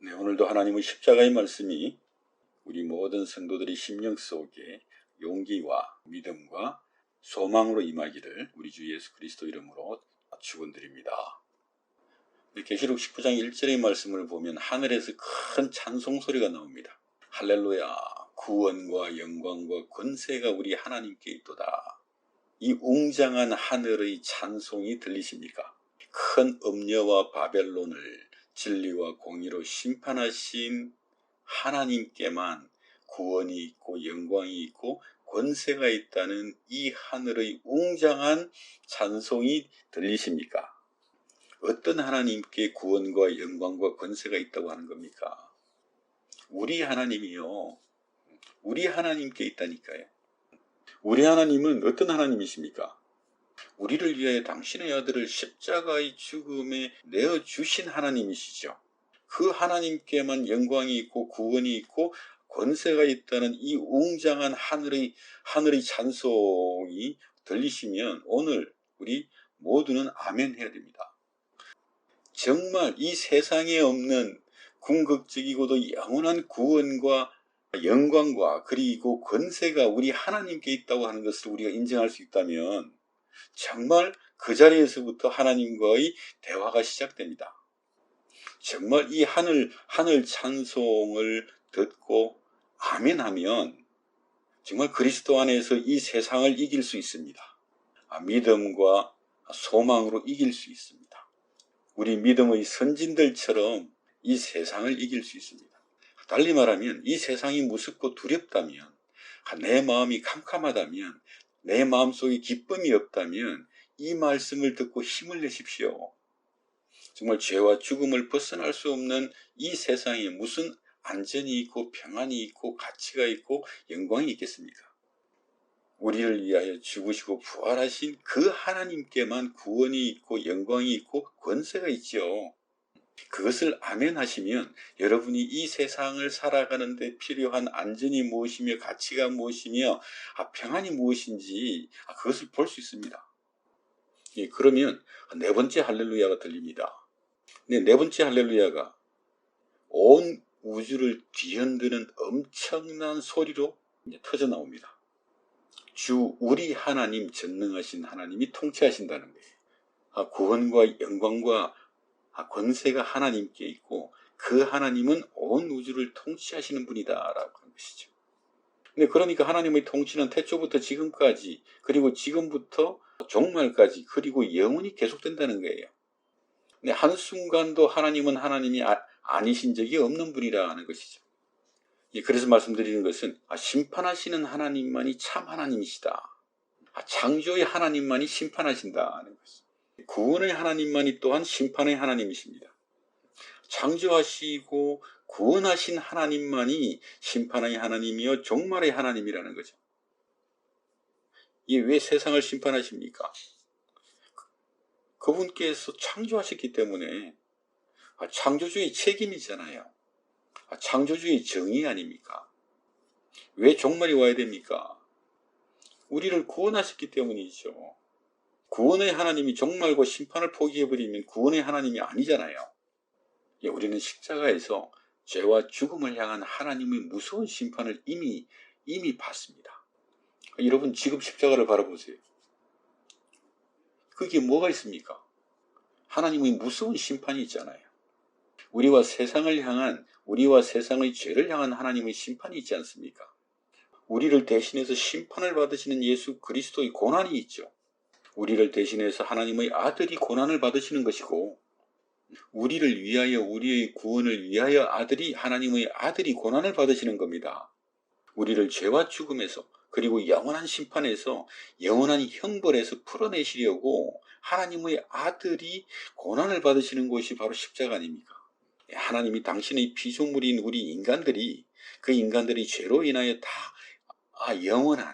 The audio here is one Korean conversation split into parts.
네, 오늘도 하나님의 십자가의 말씀이 우리 모든 성도들의 심령 속에 용기와 믿음과 소망으로 임하기를 우리 주 예수 그리스도 이름으로 축원드립니다. 계시록 19장 1절의 말씀을 보면 하늘에서 큰 찬송 소리가 나옵니다. 할렐루야, 구원과 영광과 권세가 우리 하나님께 있도다. 이 웅장한 하늘의 찬송이 들리십니까? 큰 음녀와 바벨론을 진리와 공의로 심판하신 하나님께만 구원이 있고 영광이 있고 권세가 있다는 이 하늘의 웅장한 찬송이 들리십니까? 어떤 하나님께 구원과 영광과 권세가 있다고 하는 겁니까? 우리 하나님이요. 우리 하나님께 있다니까요. 우리 하나님은 어떤 하나님이십니까? 우리를 위하여 당신의 아들을 십자가의 죽음에 내어주신 하나님이시죠. 그 하나님께만 영광이 있고 구원이 있고 권세가 있다는 이 웅장한 하늘의 찬송이 들리시면 오늘 우리 모두는 아멘 해야 됩니다. 정말 이 세상에 없는 궁극적이고도 영원한 구원과 영광과 그리고 권세가 우리 하나님께 있다고 하는 것을 우리가 인정할 수 있다면 정말 그 자리에서부터 하나님과의 대화가 시작됩니다. 정말 이 하늘 찬송을 듣고 아멘하면 정말 그리스도 안에서 이 세상을 이길 수 있습니다. 믿음과 소망으로 이길 수 있습니다. 우리 믿음의 선진들처럼 이 세상을 이길 수 있습니다. 달리 말하면 이 세상이 무섭고 두렵다면, 내 마음이 캄캄하다면, 내 마음속에 기쁨이 없다면 이 말씀을 듣고 힘을 내십시오. 정말 죄와 죽음을 벗어날 수 없는 이 세상에 무슨 안전이 있고 평안이 있고 가치가 있고 영광이 있겠습니까? 우리를 위하여 죽으시고 부활하신 그 하나님께만 구원이 있고 영광이 있고 권세가 있죠. 그것을 아멘 하시면 여러분이 이 세상을 살아가는 데 필요한 안전이 무엇이며 가치가 무엇이며 평안이 무엇인지 그것을 볼 수 있습니다. 그러면 네 번째 할렐루야가 들립니다. 네 번째 할렐루야가 온 우주를 뒤흔드는 엄청난 소리로 터져 나옵니다. 주 우리 하나님, 전능하신 하나님이 통치하신다는 거예요. 구원과 영광과 권세가 하나님께 있고 그 하나님은 온 우주를 통치하시는 분이다라고 하는 것이죠. 그러니까 하나님의 통치는 태초부터 지금까지 그리고 지금부터 종말까지 그리고 영원히 계속된다는 거예요. 한순간도 하나님은 하나님이 아니신 적이 없는 분이라는 것이죠. 그래서 말씀드리는 것은 심판하시는 하나님만이 참 하나님이시다. 창조의 하나님만이 심판하신다는 것이죠. 구원의 하나님만이 또한 심판의 하나님이십니다. 창조하시고 구원하신 하나님만이 심판의 하나님이요 종말의 하나님이라는 거죠. 왜 세상을 심판하십니까? 그분께서 창조하셨기 때문에 창조주의 책임이잖아요. 창조주의 정의 아닙니까? 왜 종말이 와야 됩니까? 우리를 구원하셨기 때문이죠. 구원의 하나님이 종말과 심판을 포기해버리면 구원의 하나님이 아니잖아요. 우리는 십자가에서 죄와 죽음을 향한 하나님의 무서운 심판을 이미 봤습니다. 여러분 지금 십자가를 바라보세요. 그게 뭐가 있습니까? 하나님의 무서운 심판이 있잖아요. 우리와 세상의 죄를 향한 하나님의 심판이 있지 않습니까? 우리를 대신해서 심판을 받으시는 예수 그리스도의 고난이 있죠. 우리를 대신해서 하나님의 아들이 고난을 받으시는 것이고 우리를 위하여 우리의 구원을 위하여 하나님의 아들이 고난을 받으시는 겁니다. 우리를 죄와 죽음에서 그리고 영원한 심판에서 영원한 형벌에서 풀어내시려고 하나님의 아들이 고난을 받으시는 곳이 바로 십자가 아닙니까? 하나님이 당신의 피조물인 우리 인간들이 그 인간들의 죄로 인하여 다 영원한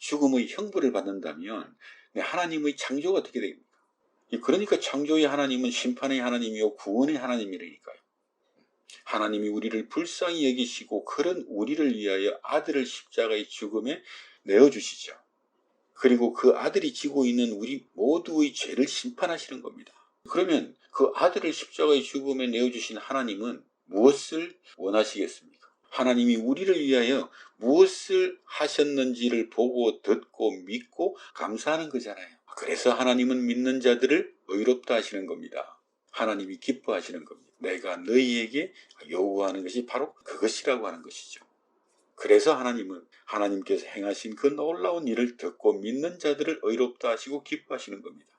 죽음의 형벌을 받는다면 하나님의 창조가 어떻게 됩니까? 그러니까 창조의 하나님은 심판의 하나님이요 구원의 하나님이라니까요. 하나님이 우리를 불쌍히 여기시고 그런 우리를 위하여 아들을 십자가의 죽음에 내어주시죠. 그리고 그 아들이 지고 있는 우리 모두의 죄를 심판하시는 겁니다. 그러면 그 아들을 십자가의 죽음에 내어주신 하나님은 무엇을 원하시겠습니까? 하나님이 우리를 위하여 무엇을 하셨는지를 보고 듣고 믿고 감사하는 거잖아요. 그래서 하나님은 믿는 자들을 의롭다 하시는 겁니다. 하나님이 기뻐하시는 겁니다. 내가 너희에게 요구하는 것이 바로 그것이라고 하는 것이죠. 그래서 하나님께서 행하신 그 놀라운 일을 듣고 믿는 자들을 의롭다 하시고 기뻐하시는 겁니다.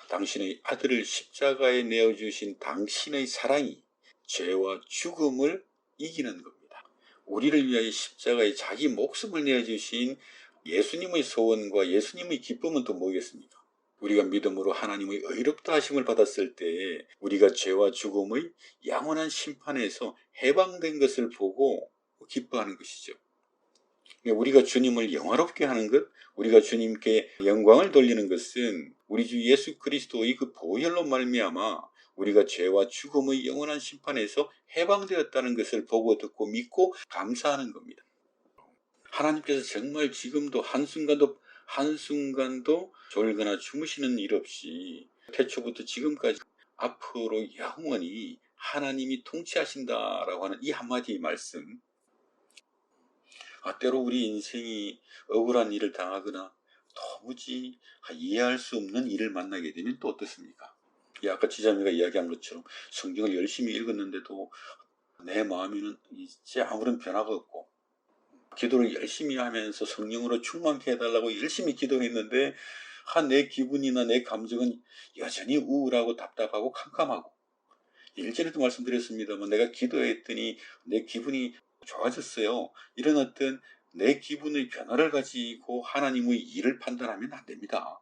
당신의 아들을 십자가에 내어주신 당신의 사랑이 죄와 죽음을 이기는 겁니다. 우리를 위하여 십자가에 자기 목숨을 내어주신 예수님의 소원과 예수님의 기쁨은 또 뭐겠습니까? 우리가 믿음으로 하나님의 의롭다 하심을 받았을 때 우리가 죄와 죽음의 영원한 심판에서 해방된 것을 보고 기뻐하는 것이죠. 우리가 주님을 영화롭게 하는 것, 우리가 주님께 영광을 돌리는 것은 우리 주 예수 그리스도의 그 보혈로 말미암아 우리가 죄와 죽음의 영원한 심판에서 해방되었다는 것을 보고 듣고 믿고 감사하는 겁니다. 하나님께서 정말 지금도 한순간도 졸거나 주무시는 일 없이 태초부터 지금까지 앞으로 영원히 하나님이 통치하신다라고 하는 이 한마디 말씀, 때로 우리 인생이 억울한 일을 당하거나 도무지 이해할 수 없는 일을 만나게 되면 또 어떻습니까? 아까 지자매가 이야기한 것처럼 성경을 열심히 읽었는데도 내 마음에는 이제 아무런 변화가 없고, 기도를 열심히 하면서 성령으로 충만케 해달라고 열심히 기도했는데 내 기분이나 내 감정은 여전히 우울하고 답답하고 캄캄하고, 일전에도 말씀드렸습니다만 내가 기도했더니 내 기분이 좋아졌어요. 이런 어떤 내 기분의 변화를 가지고 하나님의 일을 판단하면 안 됩니다.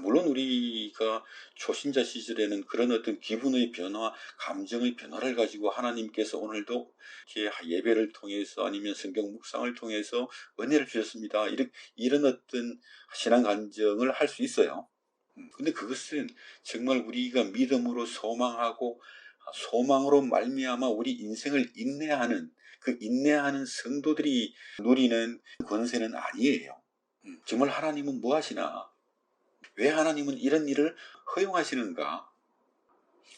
물론 우리가 초신자 시절에는 그런 어떤 기분의 변화, 감정의 변화를 가지고 하나님께서 오늘도 이렇게 예배를 통해서 아니면 성경 묵상을 통해서 은혜를 주셨습니다. 이런 어떤 신앙 감정을 할 수 있어요. 근데 그것은 정말 우리가 믿음으로 소망하고 소망으로 말미암아 우리 인생을 인내하는 그 인내하는 성도들이 누리는 권세는 아니에요. 정말 하나님은 뭐 하시나? 왜 하나님은 이런 일을 허용하시는가?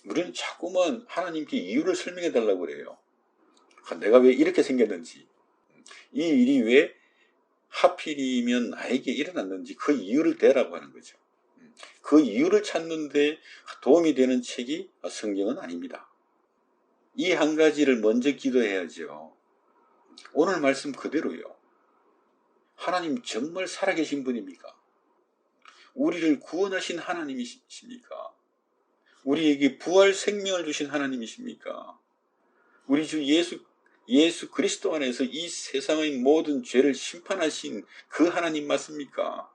우리는 자꾸만 하나님께 이유를 설명해 달라고 그래요. 내가 왜 이렇게 생겼는지, 이 일이 왜 하필이면 나에게 일어났는지 그 이유를 대라고 하는 거죠. 그 이유를 찾는데 도움이 되는 책이 성경은 아닙니다. 이 한 가지를 먼저 기도해야죠. 오늘 말씀 그대로요. 하나님 정말 살아계신 분입니까? 우리를 구원하신 하나님이십니까? 우리에게 부활 생명을 주신 하나님이십니까? 우리 주 예수 그리스도 안에서 이 세상의 모든 죄를 심판하신 그 하나님 맞습니까?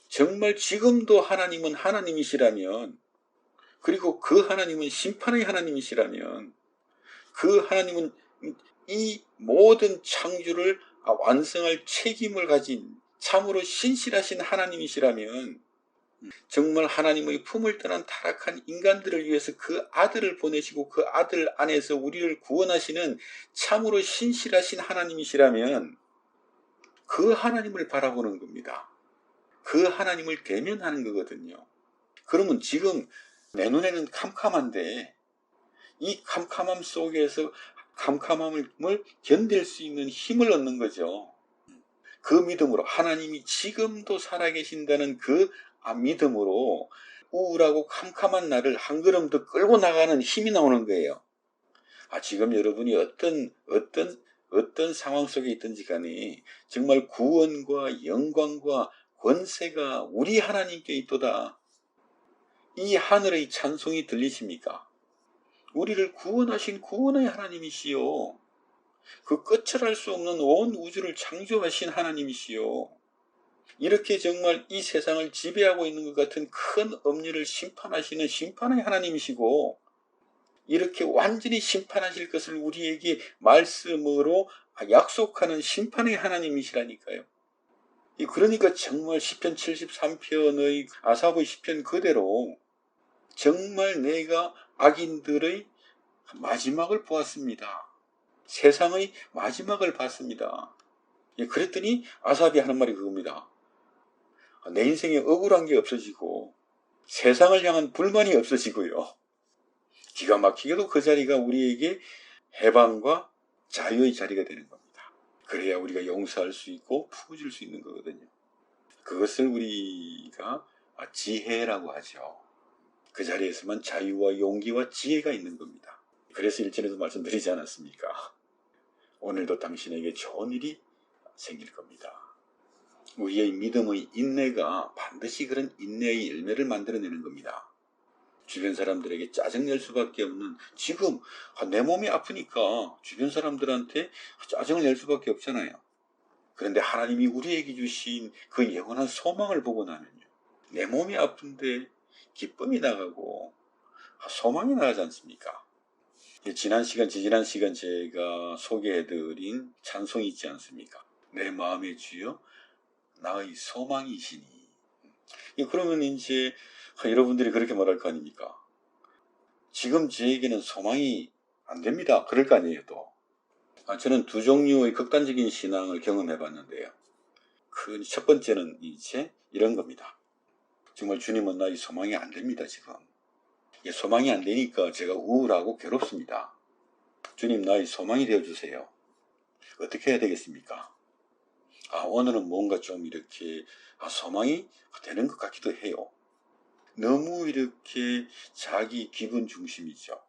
정말 지금도 하나님은 하나님이시라면, 그리고 그 하나님은 심판의 하나님이시라면, 그 하나님은 이 모든 창조를 완성할 책임을 가진 참으로 신실하신 하나님이시라면, 정말 하나님의 품을 떠난 타락한 인간들을 위해서 그 아들을 보내시고 그 아들 안에서 우리를 구원하시는 참으로 신실하신 하나님이시라면 그 하나님을 바라보는 겁니다. 그 하나님을 대면하는 거거든요. 그러면 지금 내 눈에는 캄캄한데 이 캄캄함 속에서 캄캄함을 견딜 수 있는 힘을 얻는 거죠. 그 믿음으로 하나님이 지금도 살아계신다는 그 믿음으로 우울하고 캄캄한 나를 한 걸음 더 끌고 나가는 힘이 나오는 거예요. 지금 여러분이 어떤 상황 속에 있든지 간에 정말 구원과 영광과 권세가 우리 하나님께 있도다. 이 하늘의 찬송이 들리십니까? 우리를 구원하신 구원의 하나님이시요. 그 끝을 알 수 없는 온 우주를 창조하신 하나님이시요. 이렇게 정말 이 세상을 지배하고 있는 것 같은 큰 업리를 심판하시는 심판의 하나님이시고, 이렇게 완전히 심판하실 것을 우리에게 말씀으로 약속하는 심판의 하나님이시라니까요. 그러니까 정말 시편 73편의 아사브의 시편 그대로 정말 내가 악인들의 마지막을 보았습니다. 세상의 마지막을 봤습니다. 그랬더니 아삽이 하는 말이 그겁니다. 내 인생에 억울한 게 없어지고 세상을 향한 불만이 없어지고요. 기가 막히게도 그 자리가 우리에게 해방과 자유의 자리가 되는 겁니다. 그래야 우리가 용서할 수 있고 품어줄 수 있는 거거든요. 그것을 우리가 지혜라고 하죠. 그 자리에서만 자유와 용기와 지혜가 있는 겁니다. 그래서 일전에도 말씀드리지 않았습니까? 오늘도 당신에게 좋은 일이 생길 겁니다. 우리의 믿음의 인내가 반드시 그런 인내의 열매를 만들어내는 겁니다. 주변 사람들에게 짜증낼 수밖에 없는, 지금 내 몸이 아프니까 주변 사람들한테 짜증을 낼 수밖에 없잖아요. 그런데 하나님이 우리에게 주신 그 영원한 소망을 보고 나면요, 내 몸이 아픈데 기쁨이 나가고 소망이 나가지 않습니까? 지난 시간 제가 소개해드린 찬송이 있지 않습니까? 내 마음의 주여 나의 소망이시니. 그러면 이제 여러분들이 그렇게 말할 거 아닙니까? 지금 저에게는 소망이 안 됩니다. 그럴 거 아니에요, 또. 저는 두 종류의 극단적인 신앙을 경험해 봤는데요. 그 첫 번째는 이제 이런 겁니다. 정말 주님은 나의 소망이 안 됩니다, 지금. 소망이 안 되니까 제가 우울하고 괴롭습니다. 주님, 나의 소망이 되어주세요. 어떻게 해야 되겠습니까? 오늘은 뭔가 좀 이렇게 소망이 되는 것 같기도 해요. 너무 이렇게 자기 기분 중심이죠.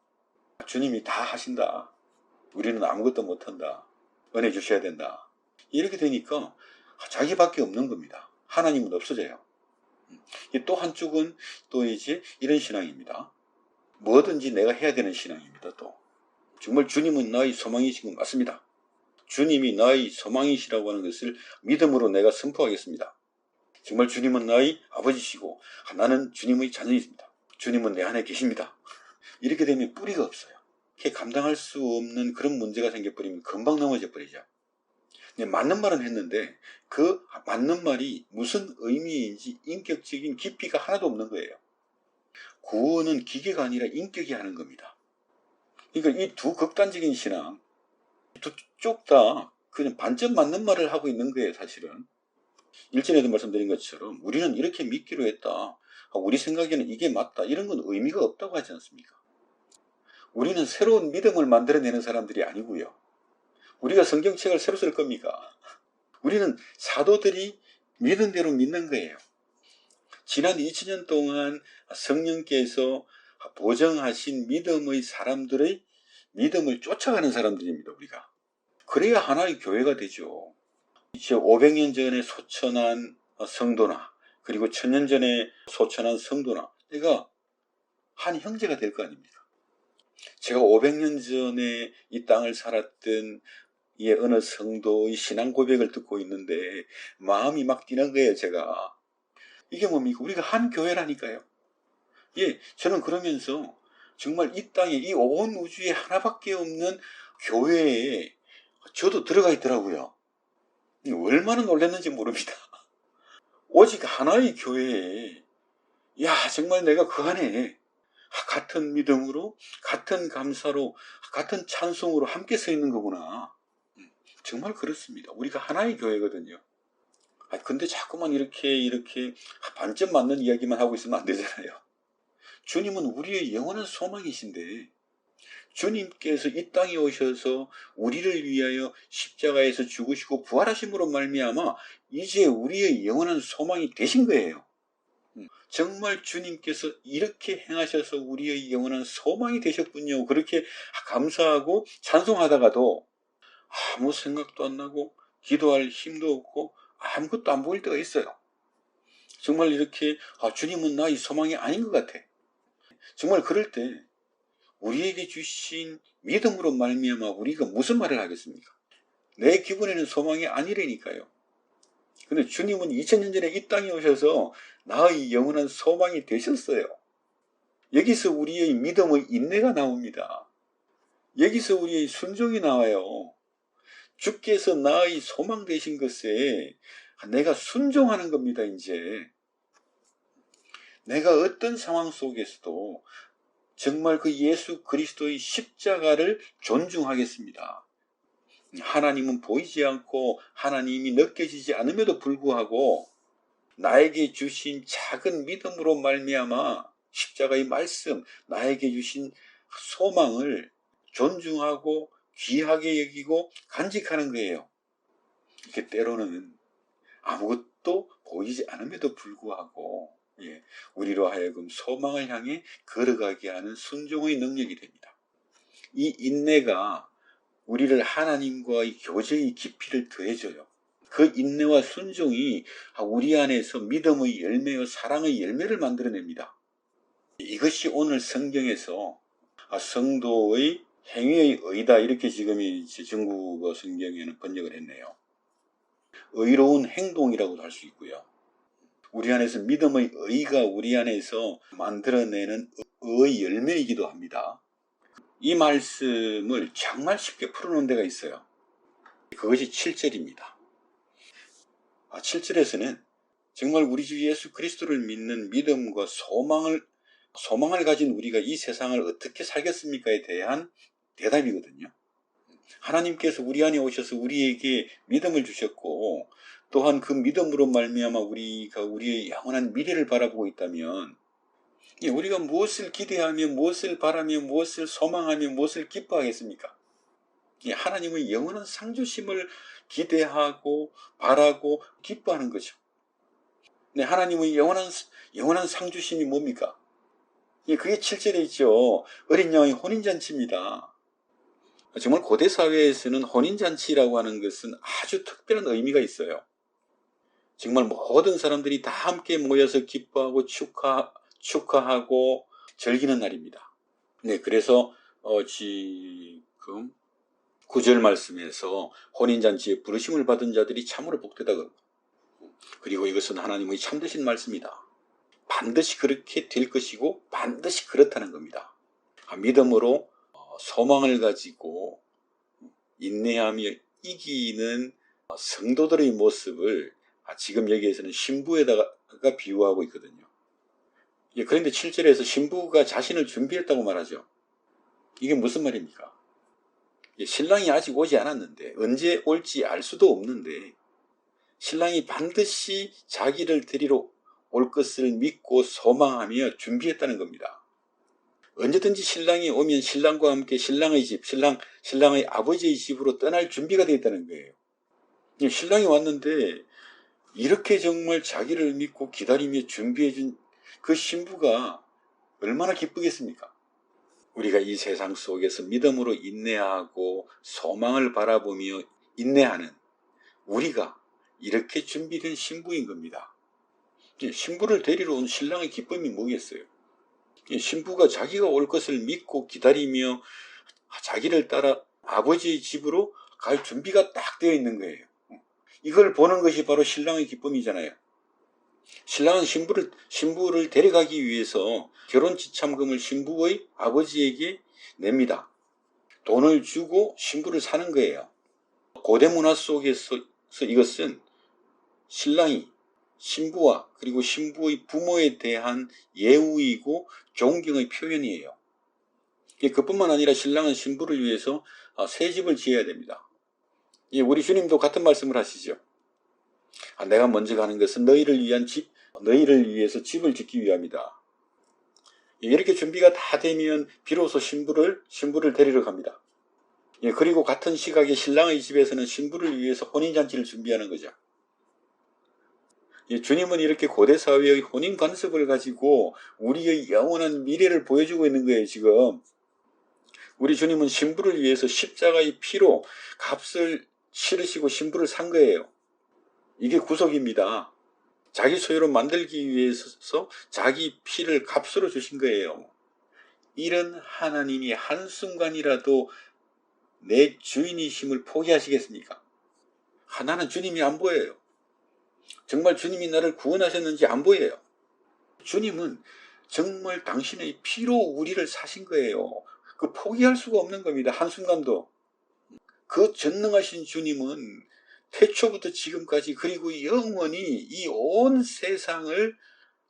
주님이 다 하신다. 우리는 아무것도 못한다. 은혜 주셔야 된다. 이렇게 되니까 자기밖에 없는 겁니다. 하나님은 없어져요. 또 한쪽은 또 이제 이런 신앙입니다. 뭐든지 내가 해야 되는 신앙입니다. 또 정말 주님은 나의 소망이신 것 맞습니다. 주님이 나의 소망이시라고 하는 것을 믿음으로 내가 선포하겠습니다. 정말 주님은 나의 아버지시고 나는 주님의 자녀입니다. 주님은 내 안에 계십니다. 이렇게 되면 뿌리가 없어요. 이렇게 감당할 수 없는 그런 문제가 생겨버리면 금방 넘어져 버리죠. 맞는 말은 했는데 그 맞는 말이 무슨 의미인지 인격적인 깊이가 하나도 없는 거예요. 구원은 기계가 아니라 인격이 하는 겁니다. 그러니까 이 두 극단적인 신앙, 두 쪽 다 그냥 반전 맞는 말을 하고 있는 거예요, 사실은. 일전에도 말씀드린 것처럼 우리는 이렇게 믿기로 했다. 우리 생각에는 이게 맞다. 이런 건 의미가 없다고 하지 않습니까? 우리는 새로운 믿음을 만들어내는 사람들이 아니고요. 우리가 성경책을 새로 쓸 겁니까? 우리는 사도들이 믿은 대로 믿는 거예요. 지난 2000년 동안 성령께서 보정하신 믿음의 사람들의 믿음을 쫓아가는 사람들입니다, 우리가. 그래야 하나의 교회가 되죠. 이제 500년 전에 소천한 성도나 그리고 1000년 전에 소천한 성도나 내가 한 형제가 될 거 아닙니까? 제가 500년 전에 이 땅을 살았던 이 어느 성도의 신앙 고백을 듣고 있는데 마음이 막 뛰는 거예요, 제가. 이게 뭡니까? 우리가 한 교회라니까요. 저는 그러면서 정말 이 땅에 이 온 우주에 하나밖에 없는 교회에 저도 들어가 있더라고요. 얼마나 놀랐는지 모릅니다. 오직 하나의 교회에 정말 내가 그 안에 같은 믿음으로 같은 감사로 같은 찬송으로 함께 서 있는 거구나. 정말 그렇습니다. 우리가 하나의 교회거든요. 근데 자꾸만 이렇게 반쯤 맞는 이야기만 하고 있으면 안 되잖아요. 주님은 우리의 영원한 소망이신데 주님께서 이 땅에 오셔서 우리를 위하여 십자가에서 죽으시고 부활하심으로 말미암아 이제 우리의 영원한 소망이 되신 거예요. 정말 주님께서 이렇게 행하셔서 우리의 영원한 소망이 되셨군요. 그렇게 감사하고 찬송하다가도 아무 생각도 안 나고 기도할 힘도 없고 아무것도 안 보일 때가 있어요. 정말 이렇게 주님은 나의 소망이 아닌 것 같아. 정말 그럴 때 우리에게 주신 믿음으로 말미암아 우리가 무슨 말을 하겠습니까? 내 기분에는 소망이 아니라니까요. 근데 주님은 2000년 전에 이 땅에 오셔서 나의 영원한 소망이 되셨어요. 여기서 우리의 믿음의 인내가 나옵니다. 여기서 우리의 순종이 나와요. 주께서 나의 소망 되신 것에 내가 순종하는 겁니다. 이제 내가 어떤 상황 속에서도 정말 그 예수 그리스도의 십자가를 존중하겠습니다. 하나님은 보이지 않고 하나님이 느껴지지 않음에도 불구하고 나에게 주신 작은 믿음으로 말미암아 십자가의 말씀, 나에게 주신 소망을 존중하고 귀하게 여기고 간직하는 거예요. 이게 때로는 아무것도 보이지 않음에도 불구하고 우리로 하여금 소망을 향해 걸어가게 하는 순종의 능력이 됩니다. 이 인내가 우리를 하나님과의 교제의 깊이를 더해줘요. 그 인내와 순종이 우리 안에서 믿음의 열매와 사랑의 열매를 만들어냅니다. 이것이 오늘 성경에서 성도의 행위의 의다, 이렇게 지금 중국어 성경에는 번역을 했네요. 의로운 행동이라고도 할 수 있고요. 우리 안에서 믿음의 의가 우리 안에서 만들어내는 의의 열매이기도 합니다. 이 말씀을 정말 쉽게 풀어놓은 데가 있어요. 그것이 7절입니다. 7절에서는 정말 우리 주 예수 그리스도를 믿는 믿음과 소망을 가진 우리가 이 세상을 어떻게 살겠습니까에 대한 대답이거든요. 하나님께서 우리 안에 오셔서 우리에게 믿음을 주셨고, 또한 그 믿음으로 말미암아 우리가 우리의 영원한 미래를 바라보고 있다면, 우리가 무엇을 기대하며 무엇을 바라며 무엇을 소망하며 무엇을 기뻐하겠습니까? 하나님의 영원한 상주심을 기대하고 바라고 기뻐하는 거죠. 네, 하나님의 영원한 상주심이 뭡니까? 그게 7절에 있죠. 어린 양의 혼인잔치입니다. 정말 고대 사회에서는 혼인잔치라고 하는 것은 아주 특별한 의미가 있어요. 정말 모든 사람들이 다 함께 모여서 기뻐하고 축하하고 즐기는 날입니다. 네, 그래서 지금 9절 말씀에서 혼인잔치에 부르심을 받은 자들이 참으로 복되다. 그리고 이것은 하나님의 참되신 말씀이다. 반드시 그렇게 될 것이고 반드시 그렇다는 겁니다. 믿음으로 소망을 가지고 인내하며 이기는 성도들의 모습을 지금 여기에서는 신부에다가 비유하고 있거든요. 그런데 7절에서 신부가 자신을 준비했다고 말하죠. 이게 무슨 말입니까? 신랑이 아직 오지 않았는데, 언제 올지 알 수도 없는데, 신랑이 반드시 자기를 데리러 올 것을 믿고 소망하며 준비했다는 겁니다. 언제든지 신랑이 오면 신랑과 함께 신랑의 집, 신랑의 아버지의 집으로 떠날 준비가 되어 있다는 거예요. 신랑이 왔는데 이렇게 정말 자기를 믿고 기다리며 준비해준 그 신부가 얼마나 기쁘겠습니까? 우리가 이 세상 속에서 믿음으로 인내하고 소망을 바라보며 인내하는 우리가 이렇게 준비된 신부인 겁니다. 신부를 데리러 온 신랑의 기쁨이 뭐겠어요? 신부가 자기가 올 것을 믿고 기다리며 자기를 따라 아버지의 집으로 갈 준비가 딱 되어 있는 거예요. 이걸 보는 것이 바로 신랑의 기쁨이잖아요. 신랑은 신부를 데려가기 위해서 결혼 지참금을 신부의 아버지에게 냅니다. 돈을 주고 신부를 사는 거예요. 고대 문화 속에서 이것은 신랑이 신부와 그리고 신부의 부모에 대한 예우이고 존경의 표현이에요. 그뿐만 아니라 신랑은 신부를 위해서 새 집을 지어야 됩니다. 우리 주님도 같은 말씀을 하시죠. 내가 먼저 가는 것은 너희를 위해서 집을 짓기 위함이다. 이렇게 준비가 다 되면 비로소 신부를 데리러 갑니다. 그리고 같은 시각에 신랑의 집에서는 신부를 위해서 혼인잔치를 준비하는 거죠. 주님은 이렇게 고대 사회의 혼인 관습을 가지고 우리의 영원한 미래를 보여주고 있는 거예요. 지금 우리 주님은 신부를 위해서 십자가의 피로 값을 치르시고 신부를 산 거예요. 이게 구속입니다. 자기 소유로 만들기 위해서 자기 피를 값으로 주신 거예요. 이런 하나님이 한순간이라도 내 주인이심을 포기하시겠습니까? 나는 주님이 안 보여요. 정말 주님이 나를 구원하셨는지 안 보여요. 주님은 정말 당신의 피로 우리를 사신 거예요. 포기할 수가 없는 겁니다. 한순간도. 그 전능하신 주님은 태초부터 지금까지 그리고 영원히 이 온 세상을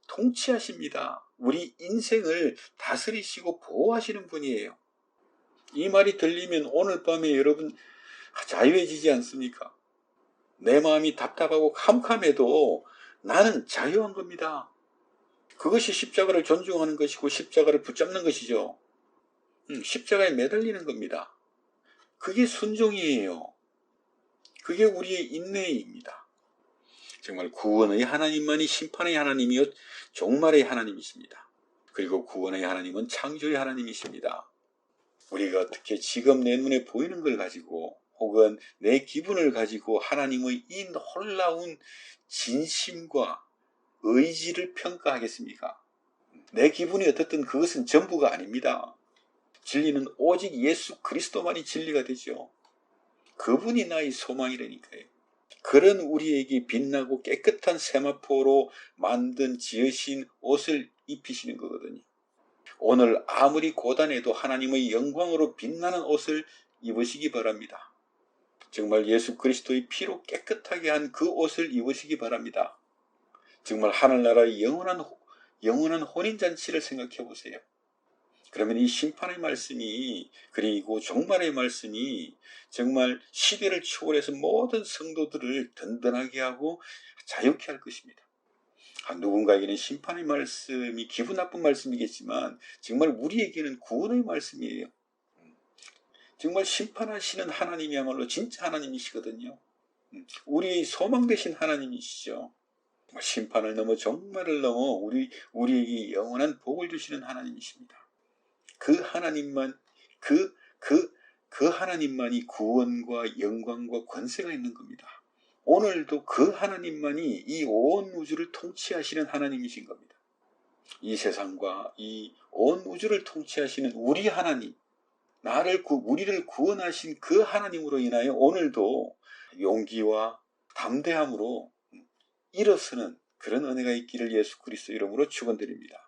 통치하십니다. 우리 인생을 다스리시고 보호하시는 분이에요. 이 말이 들리면 오늘 밤에 여러분 자유해지지 않습니까? 내 마음이 답답하고 캄캄해도 나는 자유한 겁니다. 그것이 십자가를 존중하는 것이고 십자가를 붙잡는 것이죠. 십자가에 매달리는 겁니다. 그게 순종이에요. 그게 우리의 인내입니다. 정말 구원의 하나님만이 심판의 하나님이요 종말의 하나님이십니다. 그리고 구원의 하나님은 창조의 하나님이십니다. 우리가 어떻게 지금 내 눈에 보이는 걸 가지고 혹은 내 기분을 가지고 하나님의 이 놀라운 진심과 의지를 평가하겠습니까? 내 기분이 어떻든 그것은 전부가 아닙니다. 진리는 오직 예수 그리스도만이 진리가 되죠. 그분이 나의 소망이라니까요. 그런 우리에게 빛나고 깨끗한 세마포로 만든 지으신 옷을 입히시는 거거든요. 오늘 아무리 고단해도 하나님의 영광으로 빛나는 옷을 입으시기 바랍니다. 정말 예수 그리스도의 피로 깨끗하게 한 그 옷을 입으시기 바랍니다. 정말 하늘나라의 영원한 혼인잔치를 생각해 보세요. 그러면 이 심판의 말씀이 그리고 종말의 말씀이 정말 시대를 초월해서 모든 성도들을 든든하게 하고 자유케 할 것입니다. 누군가에게는 심판의 말씀이 기분 나쁜 말씀이겠지만 정말 우리에게는 구원의 말씀이에요. 정말 심판하시는 하나님이야말로 진짜 하나님이시거든요. 우리의 소망 되신 하나님이시죠. 심판을 넘어 종말을 넘어 우리에게 영원한 복을 주시는 하나님이십니다. 그 하나님만 그 하나님만이 구원과 영광과 권세가 있는 겁니다. 오늘도 그 하나님만이 이 온 우주를 통치하시는 하나님이신 겁니다. 이 세상과 이 온 우주를 통치하시는 우리 하나님, 우리를 구원하신 그 하나님으로 인하여 오늘도 용기와 담대함으로 일어서는 그런 은혜가 있기를 예수 그리스도 이름으로 축원드립니다.